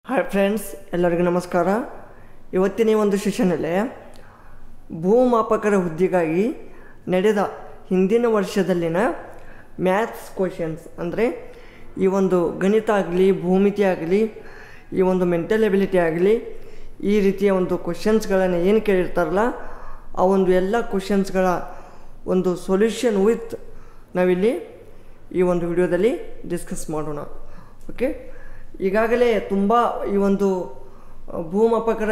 Hi friends, ಎಲ್ಲರಿಗೂ ನಮಸ್ಕಾರ. ಇವತ್ತಿನ ಒಂದು ಸೆಷನಲ್ಲಿ ಭೂಮಾಪಕರ ಹುದ್ದೆಗಾಗಿ ನಡೆದ ಹಿಂದಿನ ವರ್ಷದಲ್ಲಿನ ಮ್ಯಾಥ್ಸ್ ಕ್ವಶನ್ಸ್ ಅಂದರೆ ಈ ಒಂದು ಗಣಿತ ಆಗಲಿ, ಭೂಮಿತಿ ಆಗಲಿ, ಈ ಒಂದು ಮೆಂಟಲ್ ಎಬಿಲಿಟಿ ಆಗಲಿ, ಈ ರೀತಿಯ ಒಂದು ಕ್ವಶನ್ಸ್ಗಳನ್ನು ಏನು ಕೇಳಿರ್ತಾರಲ್ಲ ಆ ಒಂದು ಎಲ್ಲ ಕ್ವಶನ್ಸ್ಗಳ ಒಂದು ಸೊಲ್ಯೂಷನ್ ವಿತ್ ನಾವಿಲ್ಲಿ ಈ ಒಂದು ವಿಡಿಯೋದಲ್ಲಿ ಡಿಸ್ಕಸ್ ಮಾಡೋಣ. ಓಕೆ, ಈಗಾಗಲೇ ತುಂಬ ಈ ಒಂದು ಭೂಮಾಪಕರ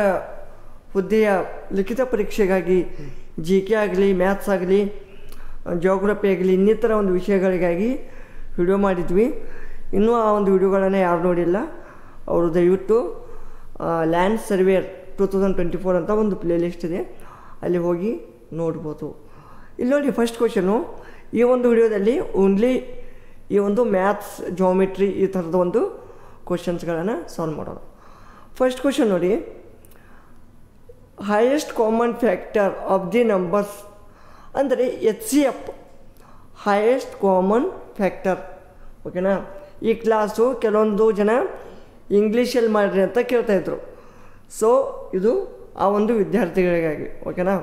ಹುದ್ದೆಯ ಲಿಖಿತ ಪರೀಕ್ಷೆಗಾಗಿ GK ಆಗಲಿ, ಮ್ಯಾಥ್ಸ್ ಆಗಲಿ, ಜಿಯೋಗ್ರಫಿ ಆಗಲಿ, ಇನ್ನಿತರ ಒಂದು ವಿಷಯಗಳಿಗಾಗಿ ವಿಡಿಯೋ ಮಾಡಿದ್ವಿ. ಇನ್ನೂ ಆ ಒಂದು ವಿಡಿಯೋಗಳನ್ನು ಯಾರು ನೋಡಿಲ್ಲ ಅವರು ದಯವಿಟ್ಟು ಲ್ಯಾಂಡ್ ಸರ್ವೇರ್ 2024 ಅಂತ ಒಂದು ಪ್ಲೇಲಿಸ್ಟ್ ಇದೆ, ಅಲ್ಲಿ ಹೋಗಿ ನೋಡ್ಬೋದು. ಇಲ್ಲಿ ನೋಡಿ, ಫಸ್ಟ್ ಕ್ವಶನು ಈ ಒಂದು ವಿಡಿಯೋದಲ್ಲಿ ಓನ್ಲಿ ಈ ಒಂದು ಮ್ಯಾಥ್ಸ್, ಜಾಮೆಟ್ರಿ ಈ ಥರದ ಒಂದು ಕ್ವಶನ್ಸ್ಗಳನ್ನು ಸಾಲ್ವ್ ಮಾಡೋಣ. ಫಸ್ಟ್ ಕ್ವಶನ್ ನೋಡಿ, highest common factor of the numbers ಅಂದರೆ HCF, ಹೈಯೆಸ್ಟ್ ಕಾಮನ್ ಫ್ಯಾಕ್ಟರ್. ಓಕೆನಾ? ಈ ಕ್ಲಾಸು ಕೆಲವೊಂದು ಜನ ಇಂಗ್ಲೀಷಲ್ಲಿ ಮಾಡಿರಿ ಅಂತ ಕೇಳ್ತಾಯಿದ್ರು. ಸೊ ಇದು ಆ ಒಂದು ವಿದ್ಯಾರ್ಥಿಗಳಿಗಾಗಿ. ಓಕೆನಾ?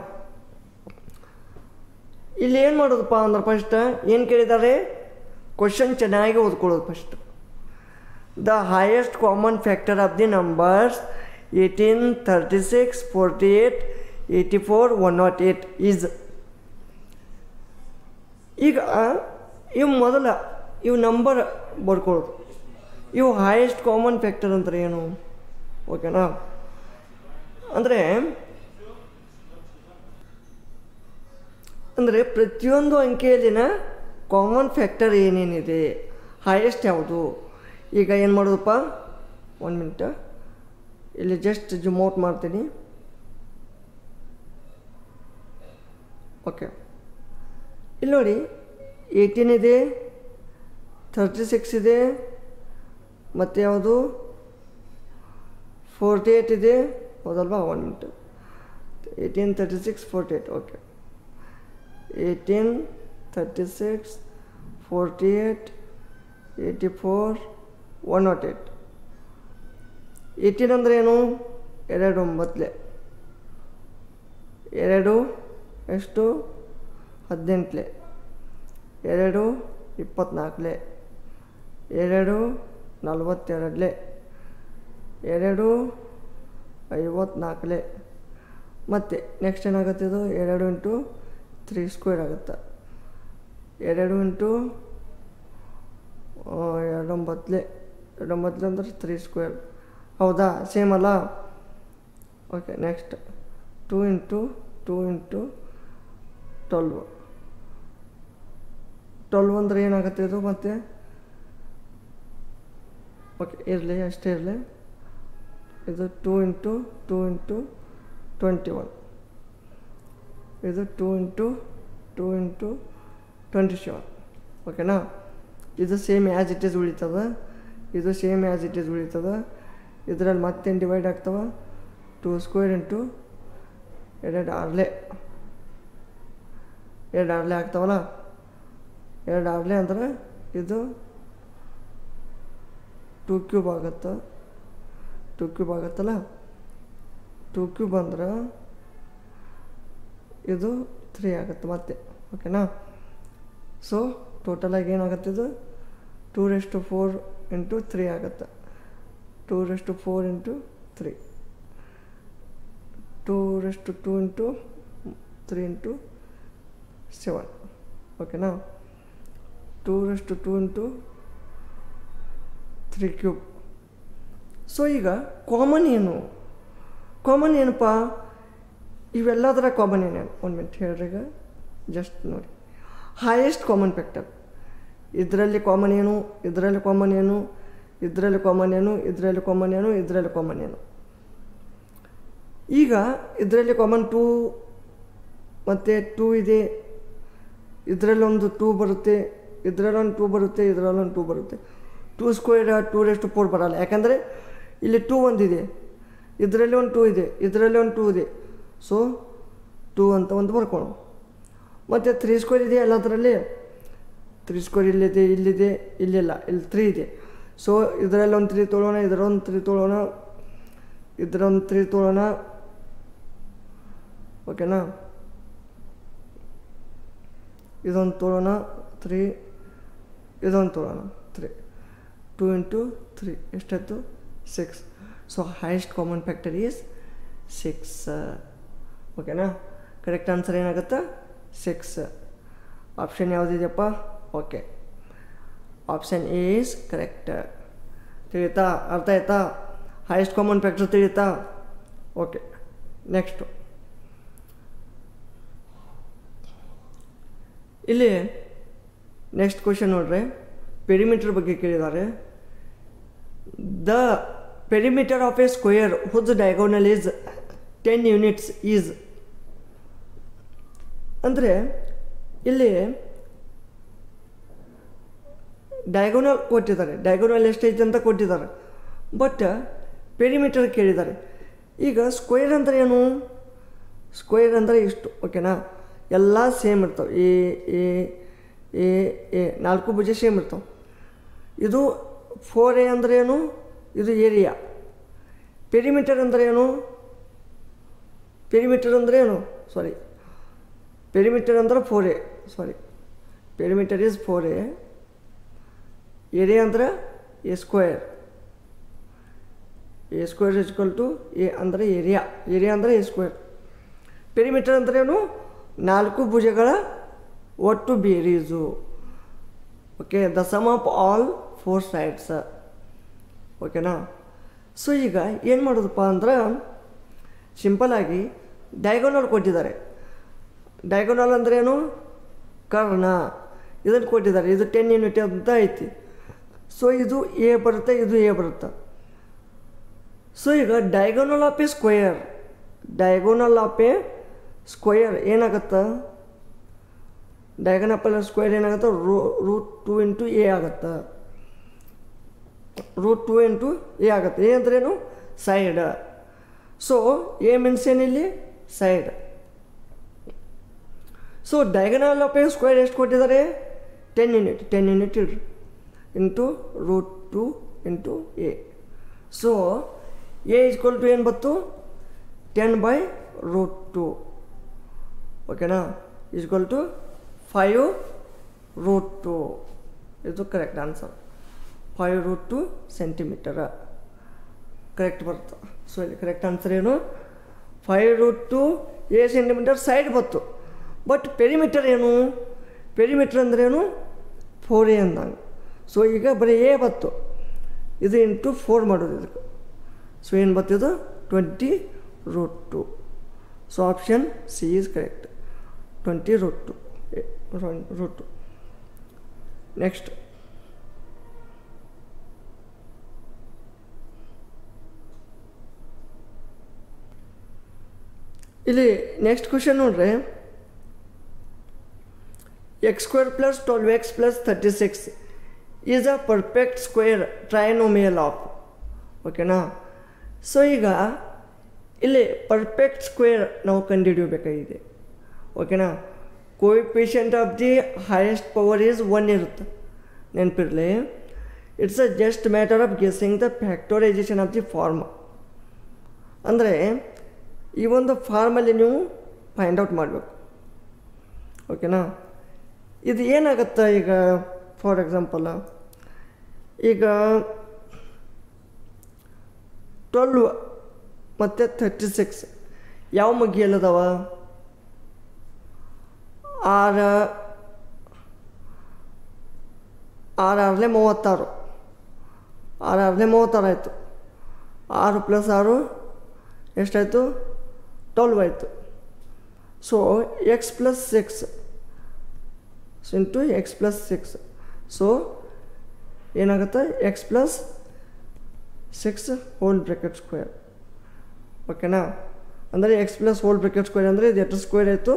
ಇಲ್ಲಿ ಏನು ಮಾಡೋದಪ್ಪ ಅಂದ್ರೆ ಫಸ್ಟ್ ಏನು ಕೇಳಿದ್ದಾರೆ, ಕ್ವಶನ್ ಚೆನ್ನಾಗಿ ಓದ್ಕೊಳ್ಳೋದು. First the highest common factor of the numbers 18, 36, 48, 84, 108 is. ಈಗ ಇವು ಮೊದಲ ಇವು ನಂಬರ್ ಬರ್ಕೊಳ್ಳೋದು. ಇವು ಹೈಯೆಸ್ಟ್ ಕಾಮನ್ ಫ್ಯಾಕ್ಟರ್ ಅಂದ್ರೆ ಏನು? ಓಕೆನಾ? ಅಂದರೆ ಪ್ರತಿಯೊಂದು ಅಂಕೆಯಲ್ಲಿನ ಕಾಮನ್ ಫ್ಯಾಕ್ಟರ್ ಏನೇನಿದೆ, ಹೈಯೆಸ್ಟ್ ಯಾವುದು. ಈಗ ಏನು ಮಾಡೋದಪ್ಪ, 1 ಮಿನಿಟ್ ಇಲ್ಲಿ ಜಸ್ಟ್ ಜೂಮ್ ಔಟ್ ಮಾಡ್ತೀನಿ. ಓಕೆ, ಇಲ್ಲಿ ನೋಡಿ 18 ಇದೆ, 36 ಇದೆ, ಮತ್ತು ಯಾವುದು 48 ಇದೆ, ಹೌದಲ್ವಾ? 1 ಮಿನಿಟ್, 18, 36, 48. ಓಕೆ, 18, 36, 48, 84, 108. 18 ಅಂದರೆ ಏನು? 2 9 2 ಎಷ್ಟು? 18 2 24 2 42 2 54. ಮತ್ತು ನೆಕ್ಸ್ಟ್ ಏನಾಗುತ್ತೆ, ಇದು 2 ಇಂಟು 3 ಸ್ಕ್ವೇರ್ ಆಗುತ್ತೆ. 2 ಇಂಟು 2 9 ಅಂದರೆ 3 ಸ್ಕ್ವೇರ್. ಹೌದಾ? ಸೇಮ್ ಅಲ್ಲ? Okay, next 2 into 2 into 12. 12 ಅಂದರೆ ಏನಾಗುತ್ತೆ ಇದು? ಮತ್ತೆ ಓಕೆ, ಇರಲಿ, ಅಷ್ಟೇ ಇರಲಿ. ಇದು 2 ಇಂಟು 2 ಇಂಟು 21. ಇದು 2 ಇಂಟು 2 ಇಂಟು 27. ಓಕೆನಾ? ಇದು ಸೇಮ್ ಆ್ಯಸ್ ಇಟ್ ಈಸ್ ಉಳಿತದೆ, ಇದು ಸೇಮ್ ಆ್ಯಸ್ ಇಟ್ ಈಸ್ ಉಳಿತದೆ. ಇದರಲ್ಲಿ ಮತ್ತೇನು ಡಿವೈಡ್ ಆಗ್ತವೆ? 2 ಸ್ಕ್ವೇರ್ ಇಂಟು 2 ಆರ್ಲೆ ಆಗ್ತಾವಲ್ಲ. 2 ಆರ್ಲೆ ಅಂದ್ರೆ ಇದು 2 ಕ್ಯೂಬ್ ಆಗುತ್ತೆ. 2 ಕ್ಯೂಬ್ ಆಗುತ್ತಲ್ಲ, 2 ಕ್ಯೂಬ್ ಅಂದ್ರೆ ಇದು 3 ಆಗುತ್ತೆ ಮತ್ತೆ. ಓಕೆನಾ? ಸೊ ಟೋಟಲಾಗಿ ಏನಾಗುತ್ತೆ, ಇದು 2⁴ ಇಂಟು 3 ಆಗುತ್ತೆ. 2⁴ ಇಂಟು 3, 2⁴ ಇಂಟು 3 ಇಂಟು 7. ಓಕೆನಾ? 2⁴ ಇಂಟು 3 ಕ್ಯೂಬ್. ಸೊ ಈಗ ಕಾಮನ್ ಏನು? ಕಾಮನ್ ಏನಪ್ಪ? ಇವೆಲ್ಲದರ ಕಾಮನ್ ಏನೇನು? 1 ಮಿನಿಟ್ ಹೇಳ್ರಿ. ಈಗ ಜಸ್ಟ್ ನೋಡಿ, ಹೈಯೆಸ್ಟ್ ಕಾಮನ್ ಫ್ಯಾಕ್ಟರ್. ಇದರಲ್ಲಿ ಕಾಮನ್ ಏನು, ಇದರಲ್ಲಿ ಕಾಮನ್ ಏನು, ಇದರಲ್ಲಿ ಕಾಮನ್ ಏನು, ಇದರಲ್ಲಿ ಕಾಮನ್ ಏನು, ಇದರಲ್ಲಿ ಕಾಮನ್ ಏನು. ಈಗ ಇದರಲ್ಲಿ ಕಾಮನ್ 2 ಮತ್ತು 2 ಇದೆ. ಇದರಲ್ಲಿ ಒಂದು 2 ಬರುತ್ತೆ, ಇದರಲ್ಲೊಂದು 2 ಬರುತ್ತೆ, ಇದರಲ್ಲೊಂದು 2 ಬರುತ್ತೆ. 2 ಸ್ಕ್ವೇರ್ 2⁴ ಬರಲ್ಲ, ಯಾಕಂದರೆ ಇಲ್ಲಿ 2 ಒಂದಿದೆ, ಇದರಲ್ಲಿ ಒಂದು 2 ಇದೆ, ಇದರಲ್ಲಿ ಒಂದು 2 ಇದೆ. ಸೊ 2 ಅಂತ ಒಂದು ಬರ್ಕೊಳ್ಳೋ. ಮತ್ತು 3 ಸ್ಕ್ವೇರ್ ಇದೆ ಎಲ್ಲದರಲ್ಲಿ. 3 ಸ್ಕ್ವೇರ್ ಇಲ್ಲಿದೆ, ಇಲ್ಲಿದೆ, ಇಲ್ಲಿಲ್ಲ, ಇಲ್ಲಿ 3 ಇದೆ. ಸೊ ಇದರಲ್ಲಿ ಒಂದು 3 ತೊಗೊಳ್ಳೋಣ, ಇದರೊಂದು 3 ತೊಗೊಳ್ಳೋಣ, ಇದರೊಂದು 3 ತೊಗೊಳ್ಳೋಣ. ಓಕೆನಾ, ಇದೊಂದು ತೊಗೊಳ್ಳೋಣ 3, ಇದೊಂದು ತೊಗೊಳ್ಳೋಣ 3. 2 into 3 ಎಷ್ಟಾಯಿತು? 6. So highest common factor is 6. ಓಕೆನಾ, ಕರೆಕ್ಟ್ ಆನ್ಸರ್ ಏನಾಗುತ್ತೆ? 6. ಆಪ್ಷನ್ ಯಾವುದಿದೆಯಪ್ಪ? Okay, option A is correct. ತಿಳಿತಾ? ಅರ್ಥ ಆಯ್ತಾ? ಹೈಯೆಸ್ಟ್ ಕಾಮನ್ ಫ್ಯಾಕ್ಟರ್ ತಿಳಿತಾ? ಓಕೆ, ನೆಕ್ಸ್ಟು ಇಲ್ಲಿ ನೆಕ್ಸ್ಟ್ ಕ್ವಶನ್ ನೋಡ್ರಿ, ಪೆರಿಮೀಟರ್ ಬಗ್ಗೆ ಕೇಳಿದ್ದಾರೆ. The perimeter of a square whose diagonal is 10 units is. ಅಂದರೆ ಇಲ್ಲಿ ಡಯಾಗೋನಲ್ ಕೊಟ್ಟಿದ್ದಾರೆ, ಡಯಾಗೋನಲ್ ಎಷ್ಟೈತೆ ಅಂತ ಕೊಟ್ಟಿದ್ದಾರೆ, ಬಟ್ ಪೆರಿಮೀಟರ್ ಕೇಳಿದ್ದಾರೆ. ಈಗ ಸ್ಕ್ವೇರ್ ಅಂದರೆ ಏನು? ಸ್ಕ್ವೇರ್ ಅಂದರೆ ಇಷ್ಟು. ಓಕೆನಾ, ಎಲ್ಲ ಸೇಮ್ ಇರ್ತಾವೆ. ಎ ಎ ಎ 4 ಭುಜ ಸೇಮ್ ಇರ್ತಾವೆ. ಇದು 4A ಅಂದರೆ ಏನು? ಇದು ಏರಿಯಾ. ಪೆರಿಮೀಟರ್ ಅಂದರೆ ಏನು? ಪೆರಿಮೀಟರ್ ಅಂದರೆ ಏನು? ಸಾರಿ, ಪೆರಿಮೀಟರ್ ಅಂದರೆ 4A. Sorry, perimeter is 4A. Area ಅಂದರೆ A square. A square is equal to A ಅಂದರೆ ಏರಿಯಾ. ಏರಿಯಾ ಅಂದರೆ ಎ ಸ್ಕ್ವೇರ್. ಪೆರಿಮೀಟರ್ ಅಂದರೆ ಏನು? 4 ಭುಜಗಳ ಒಟ್ಟು ಬೇರೀಸು. Okay, the sum of all 4 sides. ಓಕೆನಾ, ಸೊ ಈಗ ಏನು ಮಾಡೋದಪ್ಪ ಅಂದ್ರೆ ಸಿಂಪಲ್ಲಾಗಿ ಡಯಾಗೋನಲ್ ಕೊಟ್ಟಿದ್ದಾರೆ. ಡಯಾಗೋನಲ್ ಅಂದರೆ ಏನು? ಕರ್ಣ. ಇದನ್ನು ಕೊಟ್ಟಿದ್ದಾರೆ. ಇದು 10 ಯೂನಿಟ್ ಅಂತ ಐತಿ. ಸೊ ಇದು ಎ ಬರುತ್ತೆ, ಇದು ಎ ಬರುತ್ತೆ. ಸೊ ಈಗ diagonal of a square, diagonal of a square ಏನಾಗುತ್ತೆ? ಡಯಾಗೋನಲ್ ಆಫ್ ಸ್ಕ್ವೇರ್ ಏನಾಗುತ್ತೆ? √2 ಇಂಟು ಎ ಆಗುತ್ತೆ. √2 ಇಂಟು ಎ ಆಗುತ್ತೆ. ಎ ಅಂದ್ರೇನು? ಸೈಡ್. ಸೊ ಎ ಮೀನ್ಸ್ ಏನಿಲ್ಲಿ? Side. So diagonal of a square ಎಷ್ಟು ಕೊಟ್ಟಿದ್ದಾರೆ? 10 ಯೂನಿಟ್. 10 ಯೂನಿಟ್ ಇಡ್ರಿ into √2 into A. So A equal to ಏನು ಬಂತು? 10/√2. ಓಕೆನಾ, ಈಕ್ವಲ್ ಟು 5√2. ಇದು ಕರೆಕ್ಟ್ ಆನ್ಸರ್. 5√2 ಸೆಂಟಿಮೀಟರ್ ಕರೆಕ್ಟ್ ಬರುತ್ತೆ. ಸೊ ಇಲ್ಲಿ ಕರೆಕ್ಟ್ ಆನ್ಸರ್ ಏನು? 5√2 ಎ ಸೆಂಟಿಮೀಟರ್ ಸೈಡ್ ಬಂತು. ಬಟ್ ಪೆರಿಮೀಟರ್ ಏನು? ಪೆರಿಮೀಟರ್ ಅಂದ್ರೇನು? 4A ಅಂದಂಗೆ. ಸೊ ಈಗ ಬರೀ ಎ ಬತ್ತು, ಇದು ಇಂಟು 4 ಮಾಡೋದು ಇದಕ್ಕೆ. ಸೊ ಏನು ಬತ್ತಿದು? 20√2. So option C is correct. 20√2. Next ಇಲ್ಲಿ ನೆಕ್ಸ್ಟ್ ಕ್ವಶನ್ ನೋಡ್ರಿ, x² + 12x + 36 is a perfect square trinomial of. ಓಕೆನಾ, ಸೊ ಈಗ ಇಲ್ಲಿ ಪರ್ಫೆಕ್ಟ್ ಸ್ಕ್ವೇರ್ ನಾವು ಕಂಡುಹಿಡಿಯಬೇಕಾಗಿದೆ. ಓಕೆನಾ, coefficient of the highest power is 1 ಇರುತ್ತೆ, ನೆನಪಿರಲಿ. It's a just matter of guessing the factorization of the form. ಅಂದರೆ ಈ ಒಂದು ಫಾರ್ಮಲ್ಲಿ ನೀವು ಫೈಂಡ್ ಔಟ್ ಮಾಡಬೇಕು. ಓಕೆನಾ, ಇದು ಏನಾಗುತ್ತೆ? ಈಗ ಫಾರ್ ಎಕ್ಸಾಂಪಲ್ ಈಗ 12 ಮತ್ತು 36 ಯಾವ ಮಗ್ಗಿಯಲ್ಲದವ? 6 6 36. 6 36 ಆಯಿತು. 6 + 6 ಎಷ್ಟಾಯಿತು? 12 ಆಯಿತು. So x + 6 into x + 6. So ಏನಾಗುತ್ತೆ? x + 6 whole bracket square. ಓಕೆನಾ, ಅಂದರೆ x + ಹೋಲ್ ಬ್ರ್ಯಾಕೆಟ್ ಸ್ಕ್ವೇರ್ ಅಂದರೆ ಇದು ಎಷ್ಟು ಸ್ಕ್ವೇರ್ ಆಯಿತು?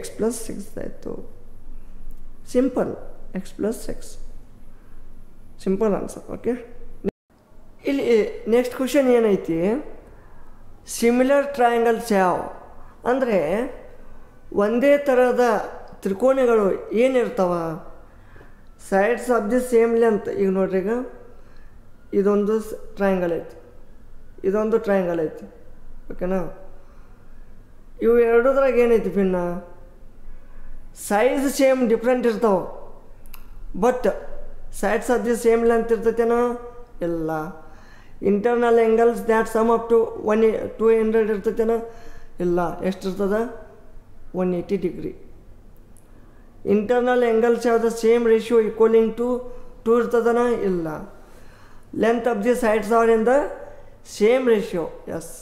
x + 6 ಆಯಿತು. Simple, x + 6 simple answer. Okay, ಇಲ್ಲಿ ನೆಕ್ಸ್ಟ್ ಕ್ವಶನ್ ಏನೈತಿ? ಸಿಮಿಲರ್ ಟ್ರಯಾಂಗಲ್ಸ್ ಯಾವ? ಅಂದರೆ ಒಂದೇ ಥರದ ತ್ರಿಕೋನಗಳು ಏನಿರ್ತಾವ? Sides of the same length. ಈಗ ನೋಡ್ರಿ, ಈಗ ಇದೊಂದು ಟ್ರಯಾಂಗಲ್ ಐತಿ, ಇದೊಂದು ಟ್ರಯಾಂಗಲ್ ಐತಿ. ಓಕೆನಾ? ಇವು ಎರಡೂದ್ರಾಗ ಏನೈತಿ ಭಿನ್ನ? ಸೈಜ್ ಸೇಮ್ ಡಿಫ್ರೆಂಟ್ ಇರ್ತಾವೆ, but sides of the same length ಇರ್ತೈತೇನೋ? ಇಲ್ಲ. Internal angles that sum up to 200 ಇರ್ತೈತೇನೋ? ಇಲ್ಲ. ಎಷ್ಟು ಇರ್ತದೆ? 180 ಡಿಗ್ರಿ. ಇಂಟರ್ನಲ್ ಆ್ಯಂಗಲ್ಸ್ ಯಾವ್ದು ಸೇಮ್ ರೇಷಿಯೋ ಈಕ್ವಲಿಂಗ್ ಟು 2 ಇರ್ತದನ? ಇಲ್ಲ. Length of the sides are in the same ratio. Yes.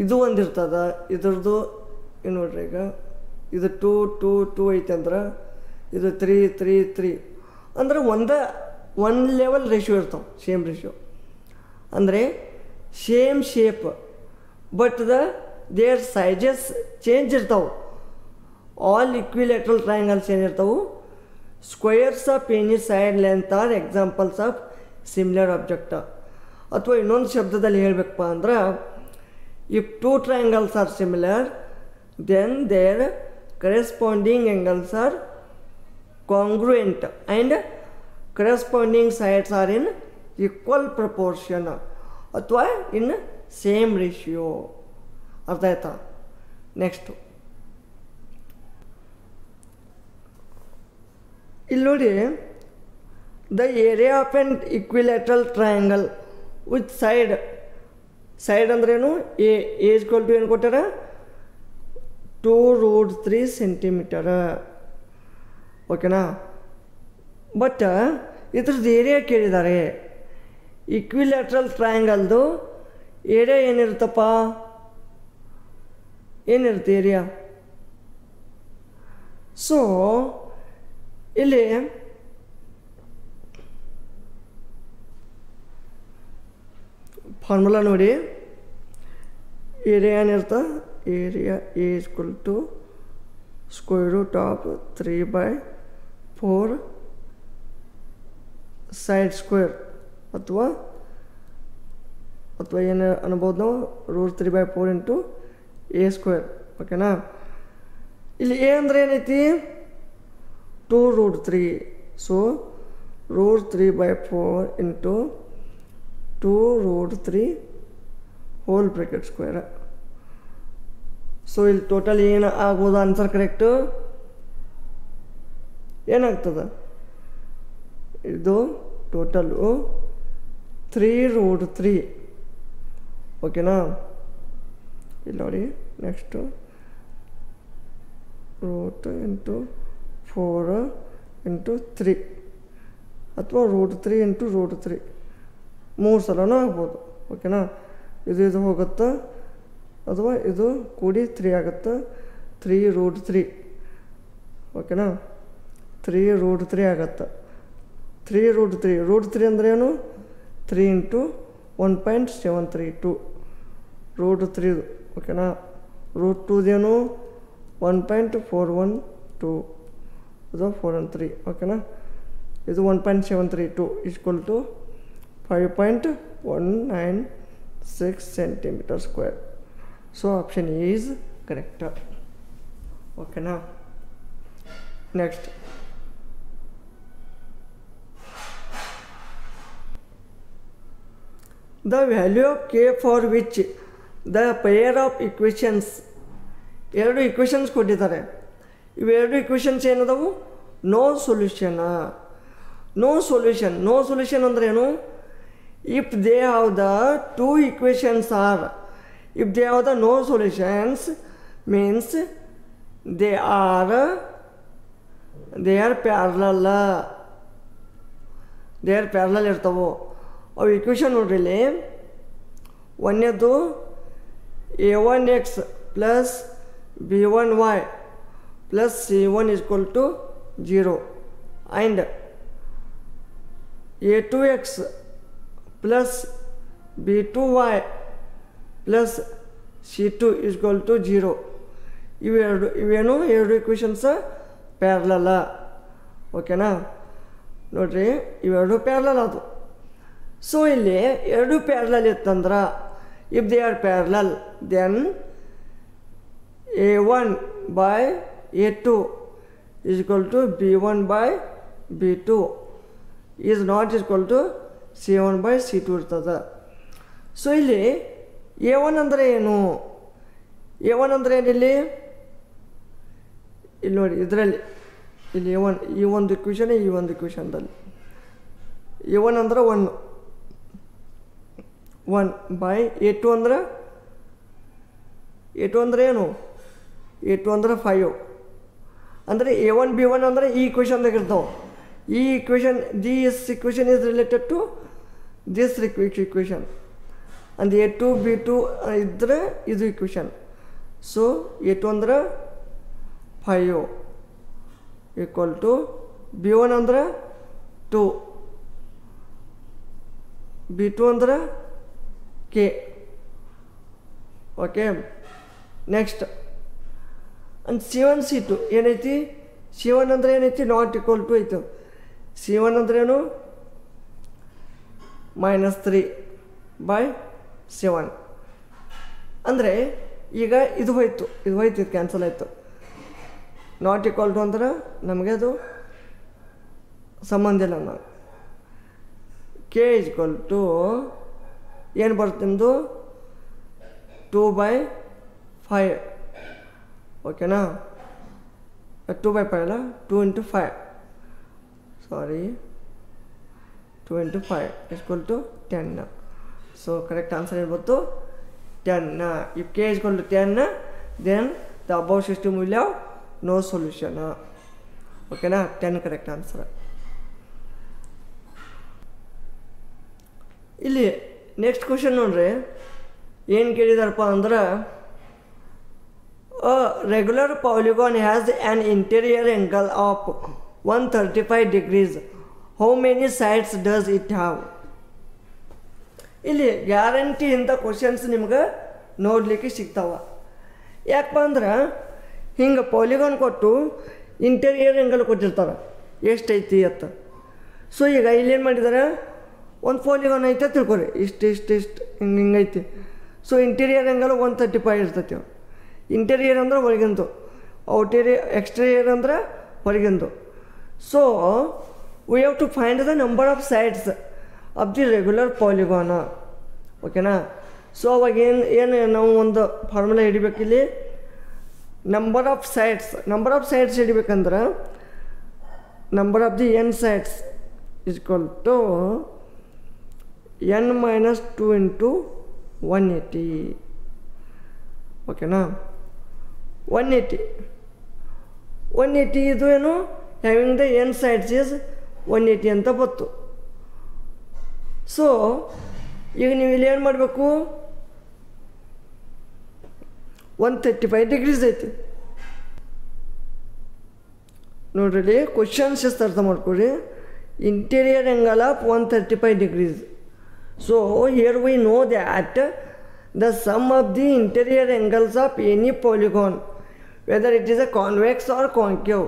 ಇದು ಒಂದು ಇರ್ತದೆ. ಇದ್ರದ್ದು ಏನು ನೋಡ್ರಿ, ಈಗ ಇದು 2 2 2 ಐತೆ ಅಂದ್ರೆ ಇದು 3 3 3 ಅಂದ್ರೆ ಒನ್ ಲೆವೆಲ್ ರೇಷಿಯೋ ಇರ್ತಾವೆ, ಸೇಮ್ ರೇಷಿಯೋ. ಅಂದರೆ same shape but their sizes change ಇರ್ತಾವೆ. ಆಲ್ ಈಕ್ವಿಲ್ಯಾಟ್ರಲ್ ಟ್ರಯಾಂಗಲ್ಸ್ ಏನಿರ್ತಾವೆ, squares of any side length are examples of similar object. ಅಥವಾ ಇನ್ನೊಂದು ಶಬ್ದದಲ್ಲಿ ಹೇಳಬೇಕಪ್ಪ ಅಂದ್ರೆ, if 2 triangles are similar, then their corresponding angles are congruent and corresponding sides are in equal proportion ಅಥವಾ in same ratio. ಅರ್ಥ ಆಯ್ತಾ? Next ಇಲ್ಲಿ ನೋಡಿ, the area of an equilateral triangle with side ಅಂದ್ರೇನು? ಏಜ್ ಟು ಏನು ಕೊಟ್ಟಾರ? 2√3 ಸೆಂಟಿಮೀಟರ್. ಓಕೆನಾ? ಬಟ್ ಇದ್ರದ್ದು ಏರಿಯಾ ಕೇಳಿದ್ದಾರೆ. ಈಕ್ವಿಲ್ಯಾಟ್ರಲ್ ಟ್ರಯಾಂಗಲ್ದು ಏರಿಯಾ ಏನಿರುತ್ತಪ್ಪ? ಏನಿರುತ್ತೆ ಏರಿಯಾ? ಸೊ ಇಲ್ಲಿ ಫಾರ್ಮುಲಾ ನೋಡಿ. ಏರಿಯಾ ಏನಿರುತ್ತೆ? Area is equal to square root of 3/4 side square ಅಥವಾ ಏನು ಅನ್ಬೋದು ನಾವು, √3/4 ಇಂಟು ಎ ಸ್ಕ್ವೇರ್. ಓಕೆನಾ? ಇಲ್ಲಿ ಎ ಅಂದರೆ ಏನೈತಿ? 2√3. So √3/4 into 2√3 whole bracket square. So ಇಲ್ಲಿ ಟೋಟಲ್ ಏನು ಆಗ್ಬೋದು? ಆನ್ಸರ್ ಕರೆಕ್ಟು ಏನಾಗ್ತದೆ? ಇದು ಟೋಟಲು 3√3. ಓಕೆನಾ? ಇಲ್ಲಿ ನೋಡಿ, ನೆಕ್ಸ್ಟು √4 ಇಂಟು 3 ಅಥವಾ √3 ಇಂಟು √3 3 ಸಲನೂ ಆಗ್ಬೋದು. ಓಕೆನಾ? ಇದು ಹೋಗುತ್ತೆ ಅಥವಾ ಇದು ಕೂಡಿ 3 ಆಗುತ್ತೆ. 3√3. ಓಕೆನಾ? 3√3 ಆಗುತ್ತೆ. 3√3 ಅಂದ್ರೇನು? 3 ಇಂಟು 1.732 √3. ಓಕೆನಾ? √2 1.412 ಇದು 413. ಓಕೆನಾ? ಇದು 1.732 equal to 5.196 centimetre square. So option is correct. ಓಕೆನಾ? Next the value of k for which the pair of equations, ಎರಡು ಇಕ್ವೇಷನ್ಸ್ ಕೊಟ್ಟಿದ್ದಾರೆ. ಇವೆರಡು ಇಕ್ವೇಷನ್ಸ್ ಏನದವು? No solution. ನೋ ಸೊಲ್ಯೂಷನ್ ಅಂದ್ರೇನು? If they have the 2 equations are, if they have the no solutions means they are parallel ಇರ್ತವೆ. ಅವು equation ನೋಡ್ರಿ ಇಲ್ಲಿ. ಒಂದನೇದು a1x plus b1y plus c1 equal to 0 and a2x plus b2y plus c2 equal to 0. ಇವೇನು ಎರಡು ಇಕ್ವೇಷನ್ಸ ಪ್ಯಾರಲಲ್ಲ. ಓಕೆನಾ? ನೋಡ್ರಿ, ಇವೆರಡು ಪ್ಯಾರಲಲ್ ಅದು. ಸೊ ಇಲ್ಲಿ ಎರಡು ಪ್ಯಾರಲಲ್ ಇತ್ತಂದ್ರೆ, if they are parallel then a1/a2 equal to b1/b2 is not equal to C1/C2 ಇರ್ತದೆ. ಸೊ ಇಲ್ಲಿ A1 ಅಂದರೆ ಏನು? A1 ಅಂದರೆ ಏನಿಲ್ಲಿ ಇಲ್ಲಿ ನೋಡಿ, ಇದರಲ್ಲಿ ಇಲ್ಲಿ A1 ಈ ಒಂದು ಇಕ್ವೇಷನ್, ಈ ಒಂದು ಇಕ್ವೇಷನ್ದಲ್ಲಿ A1 ಅಂದ್ರೆ 1/A2 ಅಂದ್ರೆ A2 ಅಂದರೆ ಏನು? A2 ಅಂದ್ರೆ 5. ಅಂದರೆ A1 B1 ಅಂದರೆ ಈ ಇಕ್ವೇಷನ್ದಾಗ ಇರ್ತಾವೆ. ಈ equation, this equation is related to this equation. And A2 B2 ಇದ್ದರೆ ಇದು ಇಕ್ವೇಷನ್. ಸೊ A2 ಅಂದ್ರೆ 5 ಈಕ್ವಲ್ ಟು B1 ಅಂದ್ರೆ 2, B2 ಅಂದ್ರೆ K. Okay, next and C1 C2 ಏನೈತಿ? C1 ಅಂದರೆ ಏನೈತಿ? ನಾಟ್ ಈಕ್ವಲ್ ಟು ಐತೆ. C1 ಅಂದ್ರೇನು? -3/7. ಅಂದರೆ ಈಗ ಇದು ಹೋಯ್ತು, ಇದು ಕ್ಯಾನ್ಸಲ್ ಆಯಿತು. ನಾಟ್ ಈಕ್ವಲ್ ಟು ಅಂದ್ರೆ ನಮಗೆ ಅದು ಸಂಬಂಧ ಇಲ್ಲ. ನಾವು K ಈಕ್ವಲ್ ಟು ಏನು ಬರುತ್ತೆ ನಿಮ್ಮದು? 2/5. ಓಕೆನಾ? 2/5 ಅಲ್ಲ, 2 × 5, sorry 2 × 5 equal to 10. So correct answer ಏನ್ಬತ್ತು? 10. If K equal to 10, then the above system will have no solution. ಓಕೆನಾ? 10 ಕರೆಕ್ಟ್ ಆನ್ಸರ್. ಇಲ್ಲಿ ನೆಕ್ಸ್ಟ್ ಕ್ವಶನ್ ನೋಡ್ರಿ, ಏನು ಕೇಳಿದಾರಪ್ಪ ಅಂದ್ರೆ, a regular polygon has an interior angle of 135 degrees. How many sides does it have? ಇಲ್ಲಿ guarantee ಇಂಥ questions ನಿಮ್ಗೆ ನೋಡಲಿಕ್ಕೆ ಸಿಗ್ತಾವ. ಯಾಕಪ್ಪ ಅಂದ್ರೆ ಹಿಂಗೆ ಪಾಲಿಗಾನ್ ಕೊಟ್ಟು ಇಂಟೀರಿಯರ್ ಆ್ಯಂಗಲ್ ಕೊಟ್ಟಿರ್ತಾರೆ ಎಷ್ಟೈತಿ ಅಂತ. ಸೊ ಈಗ ಇಲ್ಲೇನು ಮಾಡಿದ್ದಾರೆ, ಒಂದು ಪಾಲಿಗಾನ್ ಐತೆ ತಿಳ್ಕೊರಿ, ಇಷ್ಟು ಹಿಂಗೈತಿ. ಸೊ ಇಂಟೀರಿಯರ್ ಆ್ಯಂಗಲ್ 135 ಇರ್ತೈತಿ. ಇಂಟೀರಿಯರ್ ಅಂದ್ರೆ ಒಳಗಿಂದು, ಎಕ್ಸ್ಟೀರಿಯರ್ ಅಂದ್ರೆ ಹೊರಗಿಂದು. So we have to find the number of sides of the regular polygon. ಓಕೆನಾ? ಸೊ ಅವಾಗ ಏನು ನಾವು ಒಂದು ಫಾರ್ಮುಲಾ ಹಿಡಿಬೇಕಿಲ್ಲಿ, ನಂಬರ್ ಆಫ್ ಸೈಡ್ಸ್ ಹಿಡಿಬೇಕಂದ್ರೆ number of the n sides equal to n - 2 × 180. ಓಕೆನಾ? 180 ಇದು ಏನು? Having the n sides is 180 ಅಂತ ಬಂತು. ಸೊ ಈಗ ನೀವು ಇಲ್ಲಿ ಏನು ಮಾಡಬೇಕು? 135 degrees ಐತಿ ನೋಡ್ರಿ. ಕ್ವಶನ್ಸ್ ಎಷ್ಟು ಅರ್ಥ ಮಾಡ್ಕೊರಿ. Interior angle of 135 degrees. So here we know that the sum of the interior angles of any polygon, whether it is a convex or concave,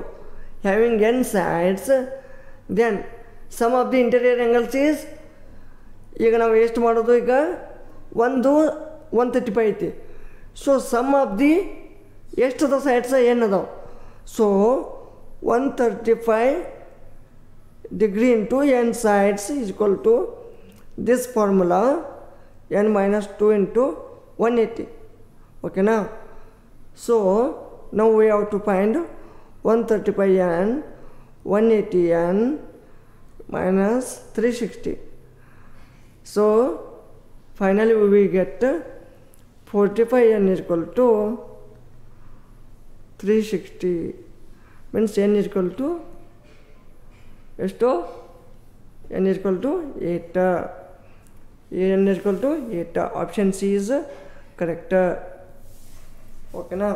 having n sides, then sum of the interior angles is, ಈಗ ನಾವು ಎಷ್ಟು ಮಾಡೋದು? ಈಗ ಒಂದು 135 ಐತಿ. So some of the ಎಷ್ಟದ ಸೈಡ್ಸ ಏನು ಅದಾವ? So 135 degree into n sides is equal to this formula, n - 2 × 180. ಓಕೆನಾ? ಸೊ ನಾವು we have to find 135n, 180n - 360. So finally we get 45n equal to 360. Means n equal to ಎಷ್ಟು? n equal to 8. n equal to 8. Option C is correct. ಓಕೆನಾ?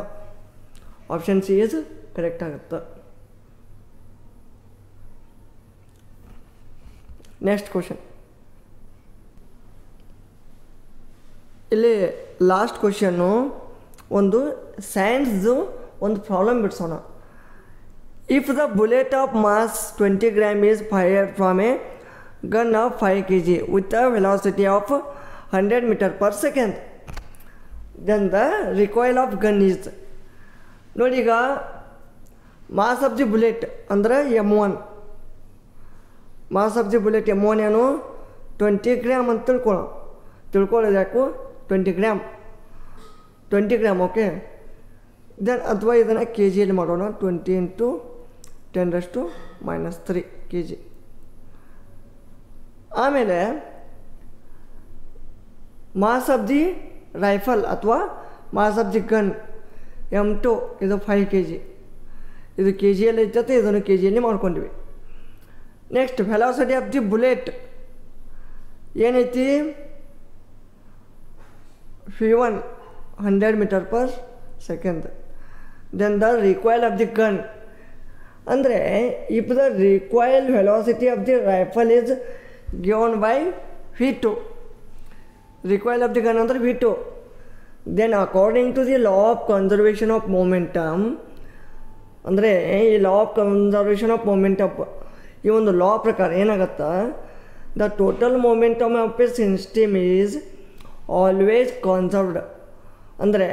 Option C is correct ಆಗುತ್ತೆ. Next question, ಇಲ್ಲಿ last ಕ್ವಶನ್ನು ಒಂದು ಸೈನ್ಸ್ದು ಒಂದು problem ಬಿಡಿಸೋಣ. If the bullet of mass 20 grams is fired from a gun of 5 kg with a velocity of 100 m/s, then the recoil of gun is. ನೋಡಿ, ಈಗ mass of the bullet ಅಂದರೆ M1, mass of the bullet M1 ಏನು 20 gram ಅಂತ ತಿಳ್ಕೊಳ್ಳೋದು ಯಾಕು 20 gram okay. Then ಅಥವಾ ಇದನ್ನು K ಜಿಯಲ್ಲಿ ಮಾಡೋಣ. 20 × 10⁻³ kg. ಆಮೇಲೆ ಮಾಸ್ ಆಫ್ ದಿ ರೈಫಲ್ ಅಥವಾ mass of the gun M2 ಇದು 5 kg. ಇದು ಕೆ ಜಿಯಲ್ಲಿ ಇರ್ತದೆ, ಇದನ್ನು ಕೆ ಜಿಯಲ್ಲಿ ಮಾಡ್ಕೊಂಡ್ವಿ. Next velocity of the bullet ಏನೈತಿ V1 100 m/s. Then the recoil of the gun ಅಂದರೆ if the recoil velocity of the rifle is given by V2, recoil of the gun ಅಂದರೆ V2. Then according to the law of conservation of momentum ಅಂದರೆ ಈ law of conservation of momentum ಈ ಒಂದು law ಪ್ರಕಾರ ಏನಾಗುತ್ತಾ, the total momentum of a system is always conserved. ಅಂದರೆ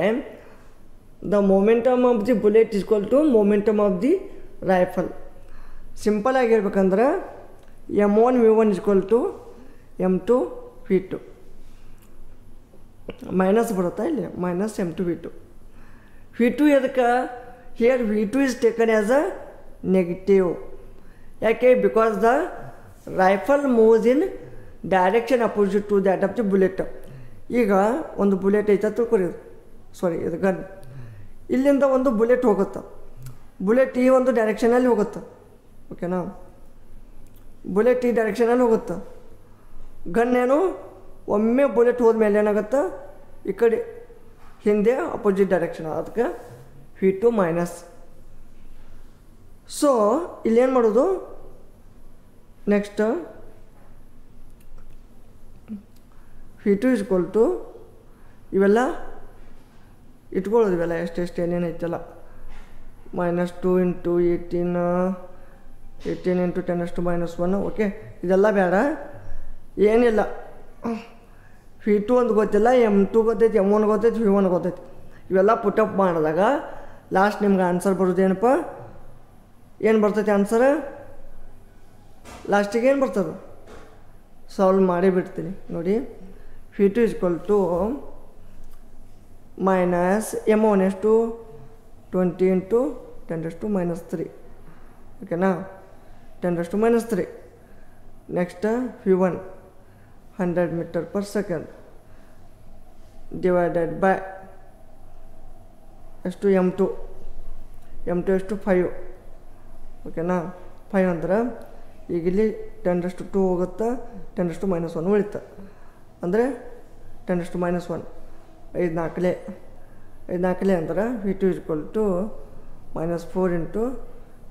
the momentum of the bullet equal to momentum of the rifle. Simple ಆಗಿರ್ಬೇಕಂದ್ರೆ M1 V1 equal to M2 V2 minus ಬರುತ್ತಾ ಇಲ್ಲಿ -M2 V2 ಎದಕ್ಕೆ here V2 is taken as a negative. ಯಾಕೆ? Because the rifle moves in direction opposite to that of the bullet. ಈಗ ಒಂದು bullet ಐತೆ ತಿಳ್ಕೊರಿ, ಇದು gun. ಇಲ್ಲಿಂದ ಒಂದು ಬುಲೆಟ್ ಹೋಗುತ್ತೆ, ಬುಲೆಟ್ ಈ ಒಂದು ಡೈರೆಕ್ಷನಲ್ಲಿ ಹೋಗುತ್ತೆ ಓಕೆನಾ. ಬುಲೆಟ್ ಈ ಡೈರೆಕ್ಷನಲ್ಲಿ ಹೋಗುತ್ತೆ. ಗನ್ ಏನು ಒಮ್ಮೆ ಬುಲೆಟ್ ಹೋದ್ಮೇಲೆ ಏನಾಗುತ್ತೆ ಈ ಕಡೆ ಹಿಂದೆ ಅಪೋಸಿಟ್ ಡೈರೆಕ್ಷನ್, ಅದಕ್ಕೆ V2 ಮೈನಸ್. ಸೊ ಇಲ್ಲೇನು ಮಾಡೋದು, ನೆಕ್ಸ್ಟ್ V2 ಈಕ್ವಲ್ ಟು ಇವೆಲ್ಲ ಇಟ್ಕೊಳ್ಳೋದು, ಇವೆಲ್ಲ ಎಷ್ಟು ಏನೇನೈತಲ್ಲ -2 × 18 × 10⁻⁻1 ಓಕೆ. ಇದೆಲ್ಲ ಬೇಡ, ಏನಿಲ್ಲ. V2 ಒಂದು ಗೊತ್ತಿಲ್ಲ, M2 ಗೊತ್ತೈತಿ, M1 ಗೊತ್ತೈತಿ, V1 ಗೊತ್ತೈತಿ. ಇವೆಲ್ಲ ಪುಟಪ್ ಮಾಡಿದಾಗ ಲಾಸ್ಟ್ ನಿಮ್ಗೆ ಆನ್ಸರ್ ಬರೋದೇನಪ್ಪ, ಏನು ಬರ್ತೈತಿ ಆನ್ಸರ್ ಲಾಸ್ಟಿಗೆ ಏನು ಬರ್ತದೆ ಸಾಲ್ವ್ ಮಾಡಿ ಬಿಡ್ತೀನಿ ನೋಡಿ. V2 ಈಕ್ವಲ್ ಟು -M1 ಎಷ್ಟು 20 × 10⁻³ ಓಕೆನಾ, 10⁻³ next V1 100 m/s divided by ಎಷ್ಟು M2 ಎಷ್ಟು 5 ಓಕೆನಾ. 5 ಅಂದ್ರೆ ಈಗ ಇಲ್ಲಿ 10⁻² ಹೋಗುತ್ತೆ, 10⁻⁻1 ಉಳಿತ ಅಂದರೆ 10⁻⁻1 5 4 ಅಂದ್ರೆ V2 ಈಕ್ವಲ್ ಟು -4 ×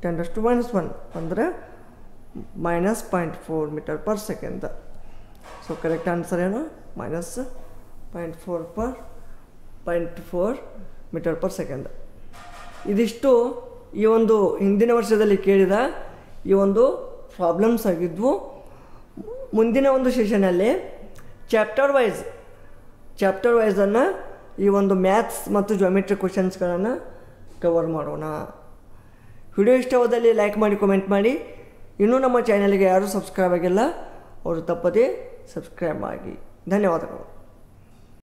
10⁻⁻1 ಅಂದರೆ -0.4 m/s. ಸೊ ಕರೆಕ್ಟ್ ಆನ್ಸರ್ ಏನು -0.4 m/s. ಇದಿಷ್ಟು ಈ ಒಂದು ಹಿಂದಿನ ವರ್ಷದಲ್ಲಿ ಕೇಳಿದ ಈ ಒಂದು ಪ್ರಾಬ್ಲಮ್ಸ್ ಆಗಿದ್ವು. ಮುಂದಿನ ಒಂದು ಸೆಷನಲ್ಲಿ ಚಾಪ್ಟರ್ ವೈಸನ್ನು ಈ ಒಂದು ಮ್ಯಾಥ್ಸ್ ಮತ್ತು ಜಿಯೋಮೆಟ್ರಿ ಕ್ವೆಶನ್ಸ್ಗಳನ್ನು ಕವರ್ ಮಾಡೋಣ. ವಿಡಿಯೋ ಇಷ್ಟವಾದಲ್ಲಿ ಲೈಕ್ ಮಾಡಿ, ಕಮೆಂಟ್ ಮಾಡಿ. ಇನ್ನೂ ನಮ್ಮ ಚಾನಲ್ಗೆ ಯಾರೂ ಸಬ್ಸ್ಕ್ರೈಬ್ ಆಗಿಲ್ಲ ಅವರು ತಪ್ಪದೇ ಸಬ್ಸ್ಕ್ರೈಬ್ ಆಗಿ. ಧನ್ಯವಾದಗಳು.